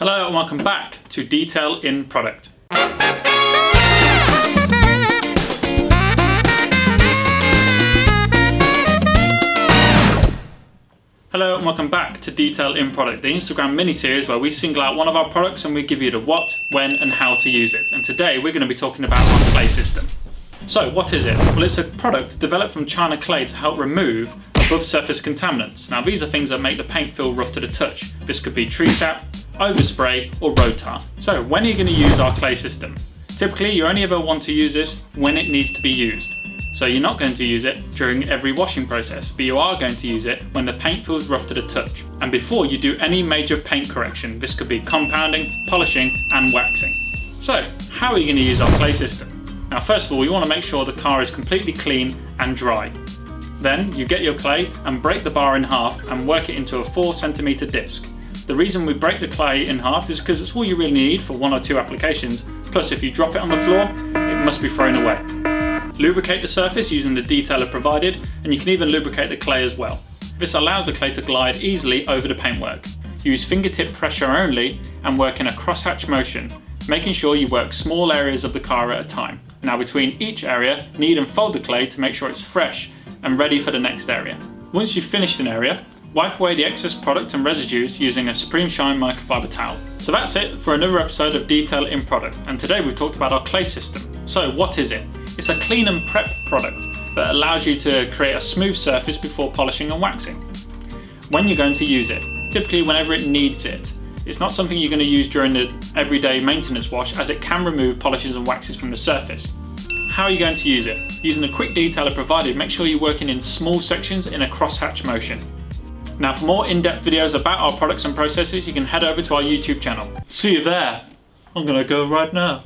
Hello and welcome back to Detail in Product. Hello and welcome back to Detail in Product, the Instagram mini-series where we single out one of our products and we give you the what, when and how to use it. And today we're going to be talking about our clay system. So what is it? Well, it's a product developed from China clay to help remove above surface contaminants. Now these are things that make the paint feel rough to the touch. This could be tree sap, overspray or road tar. So when are you going to use our clay system? Typically you only ever want to use this when it needs to be used. So you're not going to use it during every washing process, but you are going to use it when the paint feels rough to the touch. And before you do any major paint correction, this could be compounding, polishing and waxing. So how are you going to use our clay system? Now first of all, you want to make sure the car is completely clean and dry. Then you get your clay and break the bar in half and work it into a 4cm disc. The reason we break the clay in half is because it's all you really need for 1 or 2 applications, plus if you drop it on the floor, it must be thrown away. Lubricate the surface using the detailer provided, and you can even lubricate the clay as well. This allows the clay to glide easily over the paintwork. Use fingertip pressure only and work in a crosshatch motion, making sure you work small areas of the car at a time. Now between each area, knead and fold the clay to make sure it's fresh and ready for the next area. Once you've finished an area, wipe away the excess product and residues using a Supreme Shine microfiber towel. So that's it for another episode of Detail in Product, and today we've talked about our clay system. So what is it? It's a clean and prep product that allows you to create a smooth surface before polishing and waxing. When you're going to use it, typically whenever it needs it. It's not something you're going to use during the everyday maintenance wash, as it can remove polishes and waxes from the surface. How are you going to use it? Using the quick detailer provided, make sure you're working in small sections in a crosshatch motion. Now for more in-depth videos about our products and processes, you can head over to our YouTube channel. See you there! I'm gonna go right now.